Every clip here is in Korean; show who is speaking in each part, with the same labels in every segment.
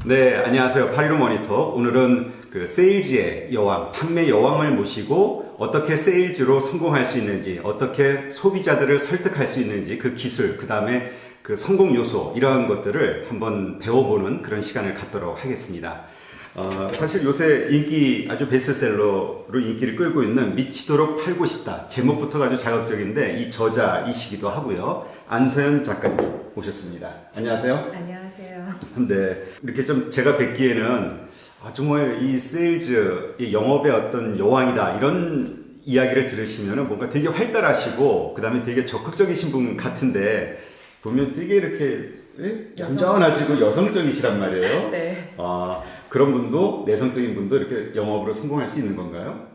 Speaker 1: 네, 안녕하세요. 815 모니터. 오늘은 그 세일즈의 여왕, 판매 여왕을 모시고 어떻게 세일즈로 성공할 수 있는지, 어떻게 소비자들을 설득할 수 있는지, 그 기술, 그 다음에 그 성공 요소, 이러한 것들을 한번 배워보는 그런 시간을 갖도록 하겠습니다. 사실 요새 아주 베스트셀러로 인기를 끌고 있는 미치도록 팔고 싶다. 제목부터가 아주 자극적인데 이 저자이시기도 하고요. 안서연 작가님 오셨습니다. 안녕하세요.
Speaker 2: 안녕하세요.
Speaker 1: 네, 이렇게 좀 제가 뵙기에는 정말 이 세일즈, 이 영업의 어떤 여왕이다 이런 이야기를 들으시면은 뭔가 되게 활달하시고 그 다음에 되게 적극적이신 분 같은데 보면 되게 이렇게 얌전하시고 여성적이시란 말이에요.
Speaker 2: 네.
Speaker 1: 그런 분도 내성적인 분도 이렇게 영업으로 성공할 수 있는 건가요?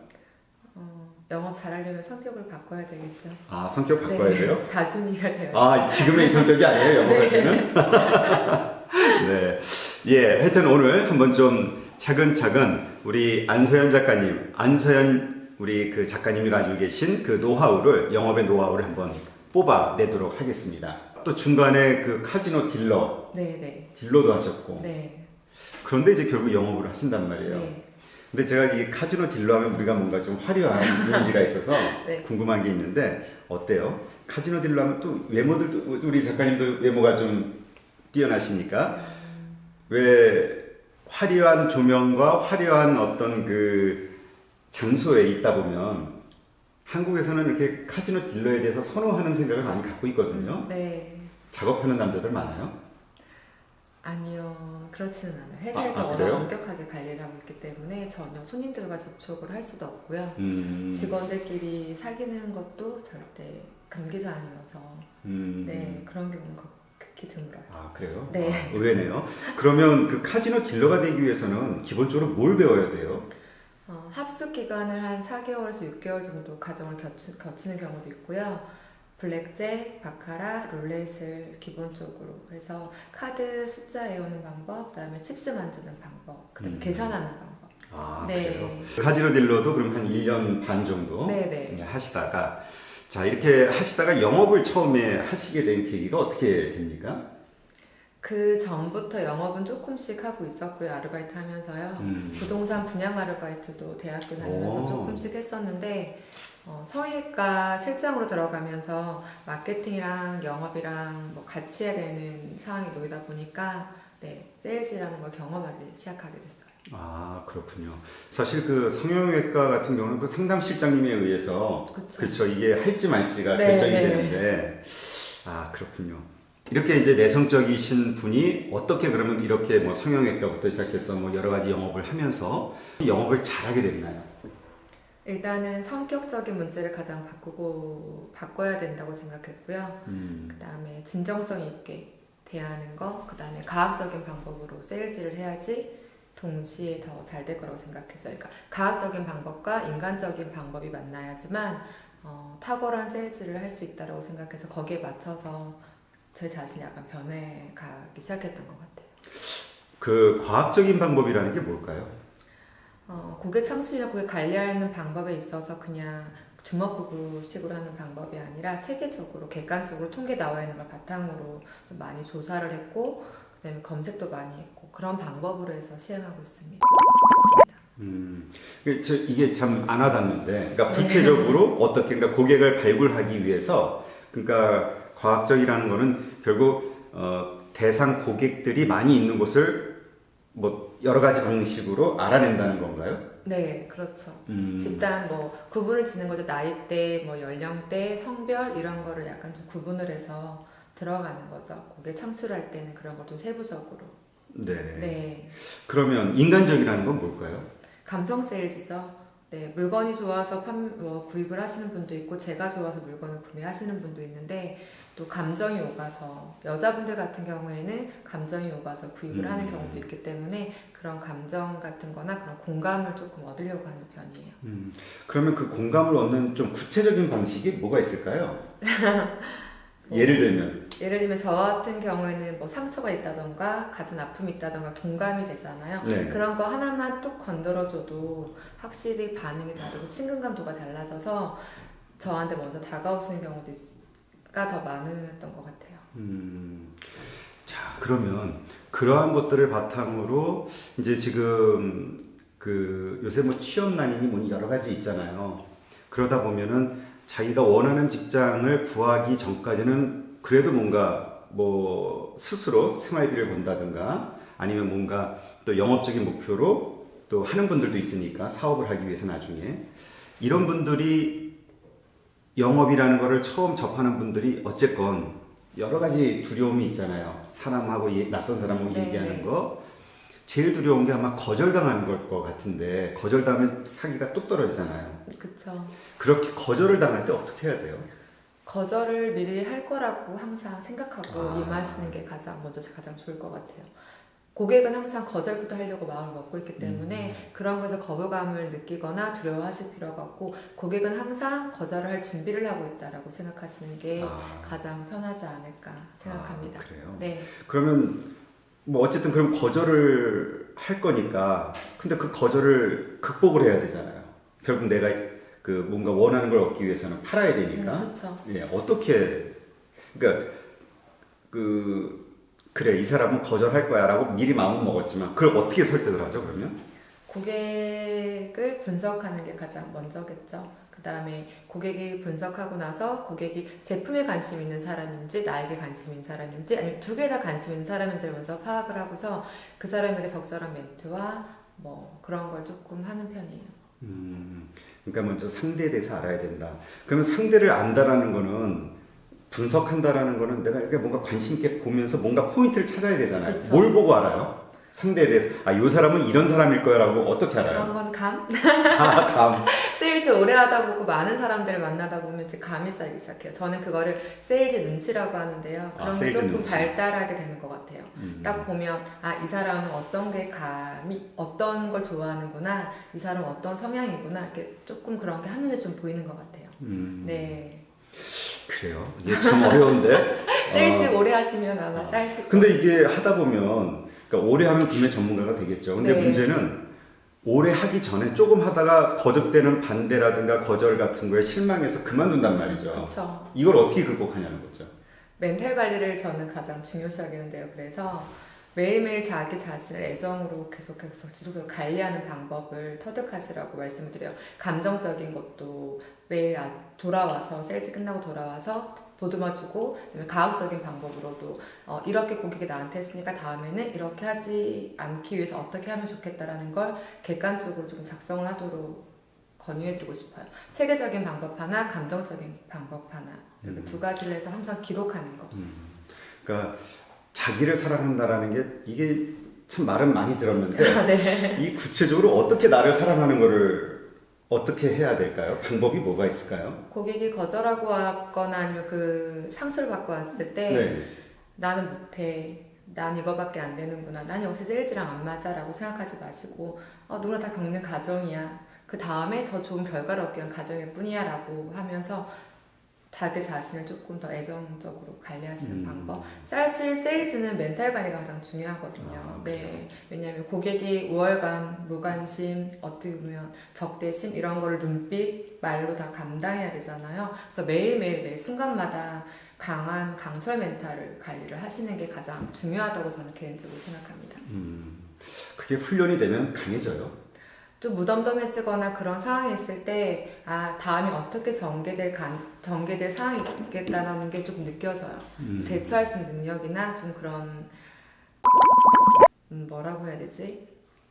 Speaker 2: 영업 잘하려면 성격을 바꿔야 되겠죠.
Speaker 1: 성격 바꿔야
Speaker 2: 네.
Speaker 1: 돼요?
Speaker 2: 다준이가 돼요.
Speaker 1: 지금의 이 성격이 아니에요, 영업할 때는? 네. 예, 하여튼 오늘 한번 좀 차근차근 우리 안서연 작가님, 우리 그 작가님이 가지고 계신 그 노하우를, 영업의 노하우를 한번 뽑아내도록 하겠습니다. 또 중간에 그 카지노 딜러,
Speaker 2: 네.
Speaker 1: 딜러도 하셨고.
Speaker 2: 네.
Speaker 1: 그런데 이제 결국 영업을 하신단 말이에요.
Speaker 2: 네.
Speaker 1: 근데 제가 이 카지노 딜러 하면 우리가 뭔가 좀 화려한 이미지가 있어서
Speaker 2: 네.
Speaker 1: 궁금한 게 있는데 어때요? 카지노 딜러 하면 또 외모들도 우리 작가님도 외모가 좀 뛰어나시니까 왜 화려한 조명과 화려한 어떤 그 장소에 있다 보면 한국에서는 이렇게 카지노 딜러에 대해서 선호하는 생각을 많이 갖고 있거든요.
Speaker 2: 네.
Speaker 1: 작업하는 남자들 많아요?
Speaker 2: 아니요. 그렇지는 않아요. 회사에서 워낙
Speaker 1: 그래요?
Speaker 2: 엄격하게 관리를 하고 있기 때문에 전혀 손님들과 접촉을 할 수도 없고요.
Speaker 1: 음.
Speaker 2: 직원들끼리 사귀는 것도 절대 금기사항이어서 네, 그런 경우는 극히 드물어요.
Speaker 1: 그래요?
Speaker 2: 네.
Speaker 1: 의외네요. 그러면 그 카지노 딜러가 되기 위해서는 기본적으로 뭘 배워야 돼요?
Speaker 2: 합숙 기간을 한 4개월에서 6개월 정도 과정을 거치는 경우도 있고요. 블랙잭, 바카라, 룰렛을 기본적으로 해서 카드 숫자 외우는 방법, 그다음에 칩스 만드는 방법, 그다음에 계산하는 방법. 네.
Speaker 1: 그래요? 카지노 딜러도 그럼 한 1년 반 정도
Speaker 2: 네네.
Speaker 1: 하시다가 이렇게 하시다가 영업을 처음에 하시게 된 계기가 어떻게 됩니까?
Speaker 2: 그 전부터 영업은 조금씩 하고 있었고요. 아르바이트 하면서요. 부동산 분양 아르바이트도 대학교 다니면서 조금씩 했었는데 성형외과 실장으로 들어가면서 마케팅이랑 영업이랑 뭐 같이 해야 되는 상황이 놓이다 보니까 세일즈라는 걸 경험하기 시작하게 됐어요.
Speaker 1: 그렇군요. 사실 그 성형외과 같은 경우는 그 상담실장님에 의해서 그렇죠. 이게 할지 말지가 결정이 되는데 그렇군요. 이렇게 이제 내성적이신 분이 어떻게 그러면 이렇게 뭐 성형외과부터 시작해서 뭐 여러 가지 영업을 하면서 영업을 잘하게 됐나요?
Speaker 2: 일단은 성격적인 문제를 가장 바꿔야 된다고 생각했고요. 그 다음에 진정성 있게 대하는 거, 그 다음에 과학적인 방법으로 세일즈를 해야지 동시에 더 잘 될 거라고 생각했어요. 그러니까 과학적인 방법과 인간적인 방법이 만나야지만 탁월한 세일즈를 할 수 있다고 생각해서 거기에 맞춰서 제 자신이 약간 변해가기 시작했던 것 같아요.
Speaker 1: 그 과학적인 방법이라는 게 뭘까요?
Speaker 2: 고객 창출이나 고객 관리하는 방법에 있어서 그냥 주먹구구식으로 하는 방법이 아니라 체계적으로 객관적으로 통계 나와 있는 걸 바탕으로 좀 많이 조사를 했고 그다음에 검색도 많이 했고 그런 방법으로 해서 시행하고 있습니다.
Speaker 1: 이게 참 안 와닿는데, 그러니까 구체적으로 어떻게 그러니까 고객을 발굴하기 위해서 그러니까 과학적이라는 거는 결국 대상 고객들이 많이 있는 곳을 뭐 여러 가지 방식으로 알아낸다는 건가요?
Speaker 2: 네, 그렇죠. 집단 뭐 구분을 짓는 거죠. 나이대, 뭐 연령대, 성별 이런 거를 약간 좀 구분을 해서 들어가는 거죠. 고객 창출할 때는 그런 걸 좀 세부적으로. 네.
Speaker 1: 그러면 인간적이라는 건 뭘까요?
Speaker 2: 감성 세일즈죠. 네, 물건이 좋아서 구입을 하시는 분도 있고 제가 좋아서 물건을 구매하시는 분도 있는데 또 감정이 오가서 여자분들 같은 경우에는 감정이 오가서 구입을 하는 경우도 있기 때문에 그런 감정 같은 거나 그런 공감을 조금 얻으려고 하는 편이에요.
Speaker 1: 그러면 그 공감을 얻는 좀 구체적인 방식이 뭐가 있을까요? 예를 들면
Speaker 2: 저 같은 경우에는 뭐 상처가 있다던가 같은 아픔이 있다던가 동감이 되잖아요.
Speaker 1: 네.
Speaker 2: 그런 거 하나만 뚝 건드려줘도 확실히 반응이 다르고 친근감도가 달라져서 저한테 먼저 다가오시는 경우가 더 많았던 것 같아요.
Speaker 1: 자, 그러면 그러한 것들을 바탕으로 이제 지금 그 요새 뭐 취업난이니 뭐니 여러 가지 있잖아요. 그러다 보면은 자기가 원하는 직장을 구하기 전까지는 그래도 뭔가 뭐 스스로 생활비를 번다든가 아니면 뭔가 또 영업적인 목표로 또 하는 분들도 있으니까 사업을 하기 위해서 나중에 이런 분들이 영업이라는 거를 처음 접하는 분들이 어쨌건 여러 가지 두려움이 있잖아요. 사람하고 낯선 사람하고
Speaker 2: 네.
Speaker 1: 얘기하는 거. 제일 두려운 게 아마 거절당하는 걸 것 같은데 거절당하면 사기가 뚝 떨어지잖아요.
Speaker 2: 그쵸.
Speaker 1: 그렇게 거절을 당할 때 어떻게 해야 돼요?
Speaker 2: 거절을 미리 할 거라고 항상 생각하고
Speaker 1: 아.
Speaker 2: 임하시는 게 가장 좋을 것 같아요. 고객은 항상 거절부터 하려고 마음을 먹고 있기 때문에 그런 것에서 거부감을 느끼거나 두려워하실 필요가 없고 고객은 항상 거절을 할 준비를 하고 있다라고 생각하시는 게 가장 편하지 않을까 생각합니다.
Speaker 1: 그래요?
Speaker 2: 네.
Speaker 1: 그러면 뭐 어쨌든 그럼 거절을 할 거니까 근데 그 거절을 극복을 해야 되잖아요. 결국 내가 그 뭔가 원하는 걸 얻기 위해서는 팔아야 되니까.
Speaker 2: 그렇죠.
Speaker 1: 예, 어떻게 그러니까 그래 이 사람은 거절할 거야라고 미리 마음 먹었지만 그걸 어떻게 설득을 하죠 그러면?
Speaker 2: 고객을 분석하는 게 가장 먼저겠죠. 그 다음에 고객이 분석하고 나서 고객이 제품에 관심 있는 사람인지 나에게 관심 있는 사람인지 아니면 두 개 다 관심 있는 사람인지를 먼저 파악을 하고서 그 사람에게 적절한 멘트와 뭐 그런 걸 조금 하는 편이에요.
Speaker 1: 그러니까 먼저 상대에 대해서 알아야 된다. 그러면 상대를 안다라는 거는 분석한다라는 거는 내가 이렇게 뭔가 관심 있게 보면서 뭔가 포인트를 찾아야 되잖아요.
Speaker 2: 그쵸.
Speaker 1: 뭘 보고 알아요? 상대에 대해서 이 사람은 이런 사람일 거야라고 어떻게 알아요?
Speaker 2: 그런 건 감?
Speaker 1: 감.
Speaker 2: 세일즈 오래 하다 보고 많은 사람들을 만나다 보면 이제 감이 쌓이기 시작해요. 저는 그거를 세일즈 눈치라고 하는데요. 그런 게
Speaker 1: 세일즈
Speaker 2: 조금
Speaker 1: 눈치.
Speaker 2: 발달하게 되는 것 같아요. 딱 보면 이 사람은 어떤 걸 좋아하는구나, 이 사람은 어떤 성향이구나 이렇게 조금 그런 게 한눈에 좀 보이는 것 같아요. 네.
Speaker 1: 그래요. 이게 참 어려운데.
Speaker 2: 세일즈 오래 하시면 아마 쌓이실 거예요.
Speaker 1: 근데 이게 하다 보면 그러니까 오래 하면 분명 전문가가 되겠죠. 근데
Speaker 2: 네.
Speaker 1: 문제는 오래 하기 전에 조금 하다가 거듭되는 반대라든가 거절 같은 거에 실망해서 그만둔단 말이죠.
Speaker 2: 그렇죠.
Speaker 1: 이걸 어떻게 극복하냐는 거죠.
Speaker 2: 멘탈 관리를 저는 가장 중요시 여기는데요. 그래서 매일매일 자기 자신을 애정으로 계속해서 지속적으로 관리하는 방법을 터득하시라고 말씀을 드려요. 감정적인 것도 매일 돌아와서 세일즈 끝나고 돌아와서 보듬어주고 그다음에 가학적인 방법으로도 이렇게 고객이 나한테 했으니까 다음에는 이렇게 하지 않기 위해서 어떻게 하면 좋겠다라는 걸 객관적으로 좀 작성을 하도록 권유해드리고 싶어요. 체계적인 방법 하나, 감정적인 방법 하나 이렇게 두 가지를 해서 항상 기록하는 거.
Speaker 1: 그러니까 자기를 사랑한다라는 게 이게 참 말은 많이 들었는데
Speaker 2: 네.
Speaker 1: 이 구체적으로 어떻게 나를 사랑하는 거를 어떻게 해야 될까요? 방법이 뭐가 있을까요?
Speaker 2: 고객이 거절하고 왔거나 아니면 그 상처를 받고 왔을 때
Speaker 1: 네.
Speaker 2: 나는 못해. 난 이거밖에 안 되는구나. 난 역시 세일즈랑 안 맞아라고 생각하지 마시고 누구나 다 겪는 과정이야. 그 다음에 더 좋은 결과를 얻기 위한 과정일 뿐이야 라고 하면서 자기 자신을 조금 더 애정적으로 관리하시는 방법. 사실 세일즈는 멘탈 관리가 가장 중요하거든요. 네. 왜냐하면 고객이 우월감, 무관심, 어떻게 보면 적대심 이런 거를 눈빛, 말로 다 감당해야 되잖아요. 그래서 매일 순간마다 강한 강철 멘탈을 관리를 하시는 게 가장 중요하다고 저는 개인적으로 생각합니다.
Speaker 1: 그게 훈련이 되면 강해져요.
Speaker 2: 좀 무덤덤해지거나 그런 상황이 있을 때 다음에 어떻게 전개될 상황이 있겠다는 게 조금 느껴져요. 대처할 수 있는 능력이나 좀 그런 뭐라고 해야 되지?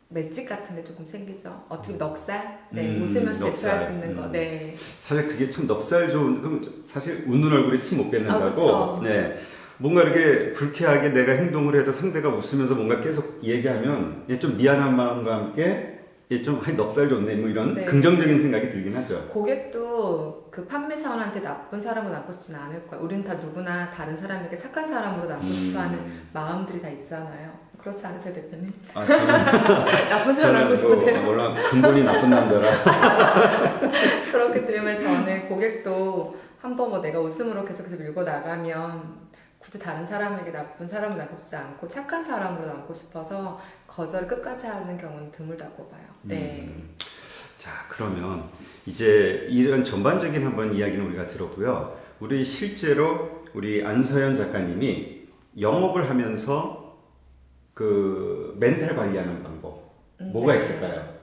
Speaker 2: 맷집 같은 게 조금 생기죠. 어떻게 넉살? 네, 웃으면서 대처할 수 있는 거. 네.
Speaker 1: 사실 그게 참 넉살 좋은 그럼 사실 웃는 얼굴에 침 못 뱉는다고.
Speaker 2: 그쵸.
Speaker 1: 네. 뭔가 이렇게 불쾌하게 내가 행동을 해도 상대가 웃으면서 뭔가 계속 얘기하면 좀 미안한 마음과 함께 좀 넉살 좋네 뭐 이런
Speaker 2: 네.
Speaker 1: 긍정적인 생각이 들긴 하죠.
Speaker 2: 고객도 그 판매사원한테 나쁜 사람으로 남고 싶지는 않을 거예요. 우린 다 누구나 다른 사람에게 착한 사람으로 남고 싶어하는 마음들이 다 있잖아요. 그렇지 않으세요, 대표님?
Speaker 1: 저는
Speaker 2: 나쁜 사람 남고 싶으세요?
Speaker 1: 몰라 근본이 나쁜 남자라.
Speaker 2: 그렇기 때문에 저는 고객도 한번 내가 웃음으로 계속해서 밀고 나가면 굳이 다른 사람에게 나쁜 사람을 남고 싶지 않고 착한 사람으로 남고 싶어서 거절을 끝까지 하는 경우는 드물다고 봐요. 네.
Speaker 1: 자, 그러면 이제 이런 전반적인 한번 이야기는 우리가 들었고요. 우리 실제로 우리 안서연 작가님이 영업을 하면서 그 멘탈 관리하는 방법 뭐가
Speaker 2: 네.
Speaker 1: 있을까요?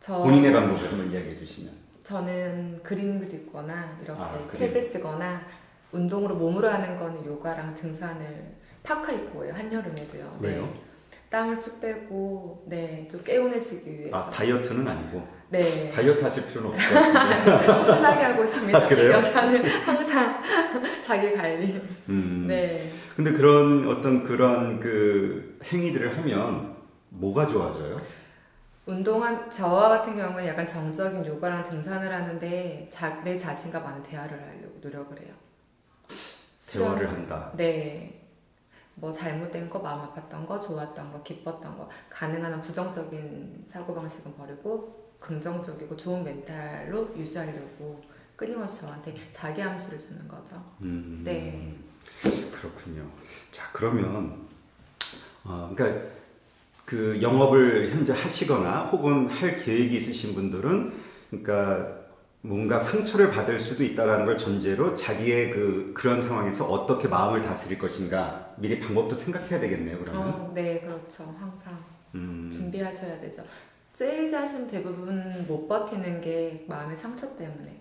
Speaker 2: 저,
Speaker 1: 본인의 방법을 한번 이야기해 주시면.
Speaker 2: 저는 그림을 읽거나 이렇게
Speaker 1: 그림.
Speaker 2: 책을 쓰거나 운동으로 몸으로 하는 거는 요가랑 등산을 파카 입고 해요. 한여름에도요.
Speaker 1: 왜요?
Speaker 2: 네. 땀을 쭉 빼고 좀 개운해지기 위해서.
Speaker 1: 다이어트는 아니고
Speaker 2: 네.
Speaker 1: 다이어트 하실 필요는 없을 것 같은데.
Speaker 2: 꾸준하게 하고 있습니다.
Speaker 1: 그래요?
Speaker 2: 여자는 항상 자기 관리. 네.
Speaker 1: 근데 그런 어떤 그런 그 행위들을 하면 뭐가 좋아져요?
Speaker 2: 저와 같은 경우는 약간 정적인 요가랑 등산을 하는데 내 자신과 많은 대화를 하려고 노력을 해요.
Speaker 1: 대화를 한다.
Speaker 2: 네. 뭐 잘못된 거, 마음 아팠던 거, 좋았던 거, 기뻤던 거 가능한 한 부정적인 사고방식은 버리고 긍정적이고 좋은 멘탈로 유지하려고 끊임없이 저한테 자기 암시를 주는 거죠. 네.
Speaker 1: 그렇군요. 자, 그러면 그러니까 그 영업을 현재 하시거나 혹은 할 계획이 있으신 분들은 그러니까 뭔가 상처를 받을 수도 있다라는 걸 전제로 자기의 그런 상황에서 어떻게 마음을 다스릴 것인가 미리 방법도 생각해야 되겠네요. 그러면.
Speaker 2: 네, 그렇죠. 항상 준비하셔야 되죠. 세일즈 하시면 대부분 못 버티는 게 마음의 상처 때문에,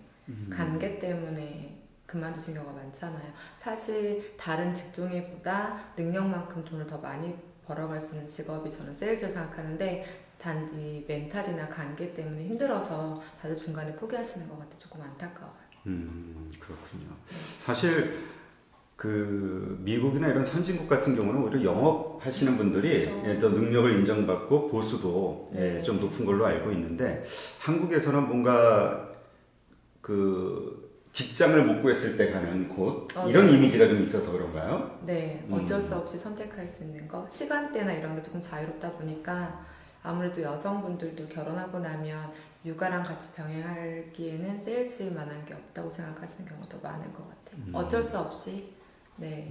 Speaker 2: 관계 때문에 그만두신 경우가 많잖아요. 사실 다른 직종보다 능력만큼 돈을 더 많이 벌어갈 수 있는 직업이 저는 세일즈를 생각하는데 단지 멘탈이나 관계 때문에 힘들어서 다들 중간에 포기하시는 것 같아요. 조금 안타까워요.
Speaker 1: 그렇군요. 사실 그 미국이나 이런 선진국 같은 경우는 오히려 영업하시는 분들이
Speaker 2: 그렇죠.
Speaker 1: 더 능력을 인정받고 보수도 좀 높은 걸로 알고 있는데 한국에서는 뭔가 그 직장을 못 구했을 때 가는 곳 이런 이미지가 좀 있어서 그런가요?
Speaker 2: 네, 어쩔 수 없이 선택할 수 있는 거 시간대나 이런 게 조금 자유롭다 보니까 아무래도 여성분들도 결혼하고 나면 육아랑 같이 병행하기에는 세일즈만한 게 없다고 생각하시는 경우가 더 많은 것 같아요. 어쩔 수 없이. 네.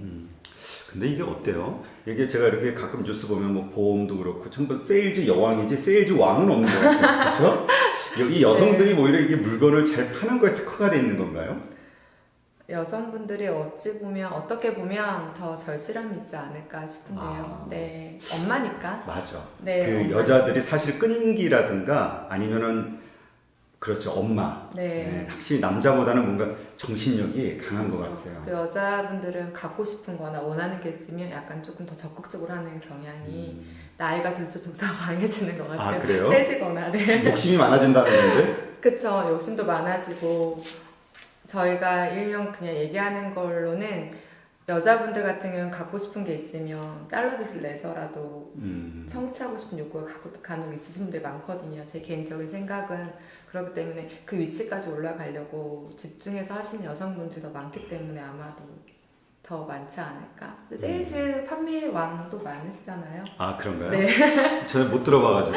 Speaker 1: 근데 이게 어때요? 이게 제가 이렇게 가끔 뉴스 보면 뭐 보험도 그렇고 전부 세일즈 여왕이지 세일즈 왕은 없는 것 같아요. 그렇죠? 여기 여성들이
Speaker 2: 네.
Speaker 1: 오히려 이게 물건을 잘 파는 거에 특화가 돼 있는 건가요?
Speaker 2: 여성분들이 어떻게 보면 더 절실함이 있지 않을까 싶은데요. 네. 엄마니까.
Speaker 1: 맞아.
Speaker 2: 네.
Speaker 1: 그
Speaker 2: 엄마니까.
Speaker 1: 여자들이 사실 끈기라든가 아니면은 그렇죠. 엄마.
Speaker 2: 네.
Speaker 1: 확실히 남자보다는 뭔가 정신력이 강한 것
Speaker 2: 그렇죠.
Speaker 1: 같아요.
Speaker 2: 그리고 여자분들은 갖고 싶은 거나 원하는 게 있으면 약간 조금 더 적극적으로 하는 경향이 나이가 들수록 좀 더 강해지는 것 같아요.
Speaker 1: 그래요?
Speaker 2: 세지거나, 네.
Speaker 1: 욕심이 많아진다는 건데?
Speaker 2: 그쵸. 욕심도 많아지고, 저희가 일명 그냥 얘기하는 걸로는 여자분들 같은 경우는 갖고 싶은 게 있으면 달러 빚을 내서라도 성취하고 싶은 욕구가 간혹 있으신 분들이 많거든요. 제 개인적인 생각은 그렇기 때문에 그 위치까지 올라가려고 집중해서 하시는 여성분들이 더 많기 때문에 아마도 더 많지 않을까. 세일즈 판매 왕도 많으시잖아요.
Speaker 1: 그런가요?
Speaker 2: 네.
Speaker 1: 저는 못 들어봐가지고.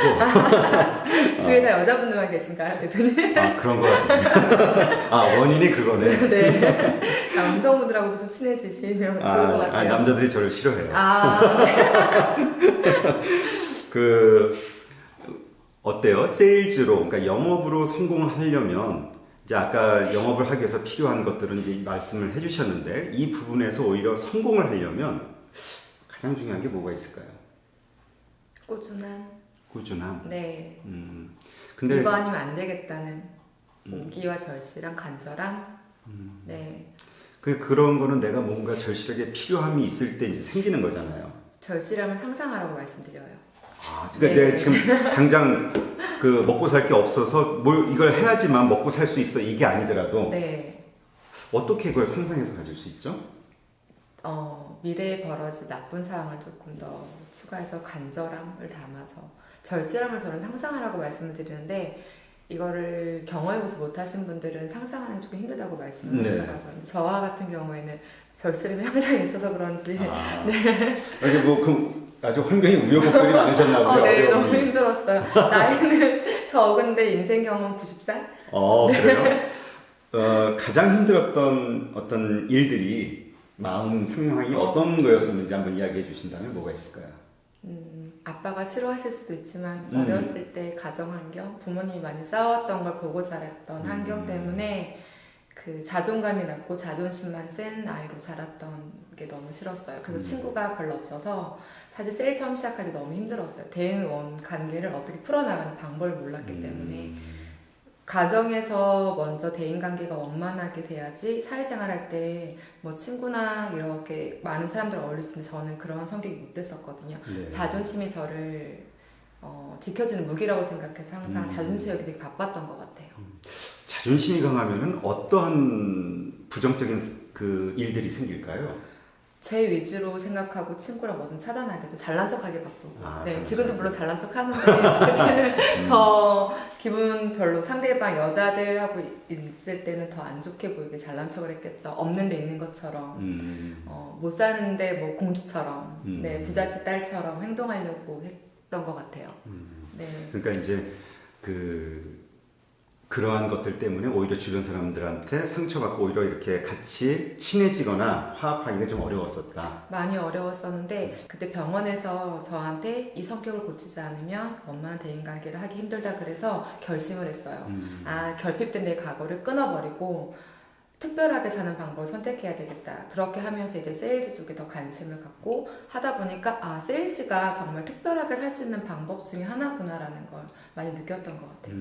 Speaker 2: 주위에 다 여자분들만 계신가요, 대표님?
Speaker 1: 그런 거 같아요. 원인이 그거네.
Speaker 2: 네. 남성분들하고도 좀 친해지시면 좋을 것 같아요.
Speaker 1: 남자들이 저를 싫어해요. 어때요? 세일즈로, 그러니까 영업으로 성공을 하려면, 이제 아까 영업을 하기 위해서 필요한 것들은 이제 말씀을 해주셨는데, 이 부분에서 오히려 성공을 하려면 가장 중요한 게 뭐가 있을까요? 꾸준함.
Speaker 2: 네.
Speaker 1: 근데
Speaker 2: 이거 아니면 안 되겠다는 오기와 절실함, 간절함. 네.
Speaker 1: 그런 거는 내가 뭔가 절실하게 필요함이 있을 때 이제 생기는 거잖아요.
Speaker 2: 절실함을 상상하라고 말씀드려요.
Speaker 1: 그러니까
Speaker 2: 네.
Speaker 1: 내가 지금 당장 먹고 살 게 없어서 이걸 해야지만 먹고 살 수 있어 이게 아니더라도
Speaker 2: 네.
Speaker 1: 어떻게 그걸 상상해서 가질 수 있죠?
Speaker 2: 미래에 벌어질 나쁜 상황을 조금 더 추가해서 간절함을 담아서 절실함을 저는 상상하라고 말씀을 드리는데 이거를 경험해보지 못하신 분들은 상상하는 게 조금 힘들다고 말씀을 하시더라고요. 저와 같은 경우에는 절실함이 항상 있어서 그런지
Speaker 1: 네. 이게 아주 환경이 우여곡절이 많으셨나 보요.
Speaker 2: 네, 너무 힘들었어요. 나이는 적은데 인생 경험 90살?
Speaker 1: 그래요? 가장 힘들었던 어떤 일들이 마음 상황이 어떤 거였었는지 한번 이야기해 주신다면 뭐가 있을까요?
Speaker 2: 아빠가 싫어하실 수도 있지만 어렸을 때 가정 환경, 부모님이 많이 싸웠던 걸 보고 자랐던 환경 때문에 그 자존감이 낮고 자존심만 센 아이로 자랐던 게 너무 싫었어요. 그래서 친구가 별로 없어서 사실 세일 처음 시작할 때 너무 힘들었어요. 대인원 관계를 어떻게 풀어나가는 방법을 몰랐기 때문에 가정에서 먼저 대인관계가 원만하게 돼야지 사회생활할 때 뭐 친구나 이렇게 많은 사람들 어울릴 수 있는데 저는 그런 성격이 못 됐었거든요.
Speaker 1: 네.
Speaker 2: 자존심이 저를 지켜주는 무기라고 생각해서 항상 자존심 채우기 되게 바빴던 것 같아요.
Speaker 1: 자존심이 강하면은 어떠한 부정적인 그 일들이 생길까요?
Speaker 2: 제 위주로 생각하고 친구랑 뭐든 차단하겠죠. 잘난 척하게 바쁘고.
Speaker 1: 아,
Speaker 2: 네,
Speaker 1: 잘난
Speaker 2: 지금도
Speaker 1: 척.
Speaker 2: 물론 잘난 척하는데 그때는 더 기분 별로 상대방 여자들하고 있을 때는 더 안 좋게 보이게 잘난 척을 했겠죠. 없는 데 있는 것처럼. 못 사는데 뭐 공주처럼, 네, 부잣집 딸처럼 행동하려고 했던 것 같아요. 네.
Speaker 1: 그러니까 이제 그러한 것들 때문에 오히려 주변 사람들한테 상처받고 오히려 이렇게 같이 친해지거나 화합하기가 좀 어려웠었다.
Speaker 2: 많이 어려웠었는데 그때 병원에서 저한테 이 성격을 고치지 않으면 원만한 대인관계를 하기 힘들다 그래서 결심을 했어요. 결핍된 내 과거를 끊어버리고 특별하게 사는 방법을 선택해야 되겠다. 그렇게 하면서 이제 세일즈 쪽에 더 관심을 갖고 하다 보니까 세일즈가 정말 특별하게 살 수 있는 방법 중에 하나구나라는 걸 많이 느꼈던 것 같아요.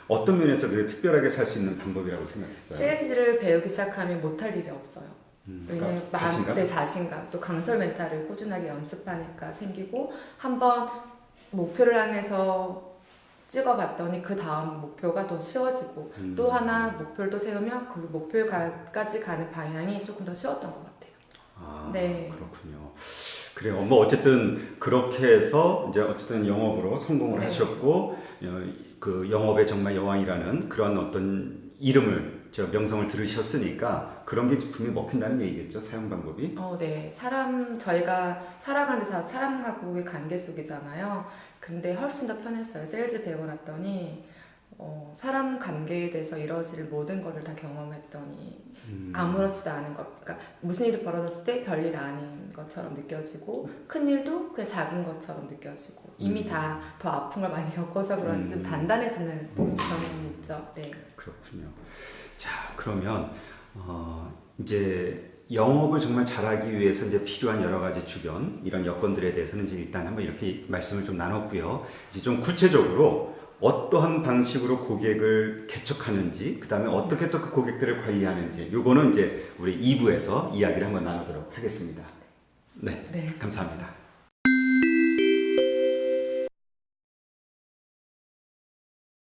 Speaker 1: 어떤 면에서 그래 특별하게 살 수 있는 방법이라고 생각했어요?
Speaker 2: 세일즈를 배우기 시작하면 못할 일이 없어요. 왜냐면
Speaker 1: 그러니까 자신감?
Speaker 2: 내 자신감, 또 강철 멘탈을 꾸준하게 연습하니까 생기고 한번 목표를 향해서 찍어봤더니 그 다음 목표가 더 쉬워지고 또 하나 목표를 또 세우면 그 목표까지 가는 방향이 조금 더 쉬웠던 것 같아요. 네.
Speaker 1: 그렇군요. 그래요. 뭐 어쨌든 그렇게 해서 이제 어쨌든 영업으로 성공을
Speaker 2: 네.
Speaker 1: 하셨고 그 영업의 정말 여왕이라는 그런 어떤 이름을 명성을 들으셨으니까 그런 게 분명히 먹힌다는 얘기겠죠. 사용 방법이.
Speaker 2: 네. 저희가 사랑하는 사람하고의 관계 속이잖아요. 근데 훨씬 더 편했어요. 세일즈 배우고 났더니 사람 관계에 대해서 이루어질 모든 것을 다 경험했더니 아무렇지도 않은 것, 그러니까 무슨 일이 벌어졌을 때 별일 아닌 것처럼 느껴지고 큰 일도 그냥 작은 것처럼 느껴지고 이미 다 더 아픈 걸 많이 겪어서 그런지 좀 단단해지는 경험이 있죠. 네.
Speaker 1: 그렇군요. 자, 그러면 이제 영업을 정말 잘하기 위해서 이제 필요한 여러 가지 주변 이런 여건들에 대해서는 이제 일단 한번 이렇게 말씀을 좀 나눴고요. 이제 좀 구체적으로 어떠한 방식으로 고객을 개척하는지, 그 다음에 어떻게 또 그 고객들을 관리하는지, 요거는 이제 우리 2부에서 이야기를 한번 나누도록 하겠습니다. 네. 감사합니다.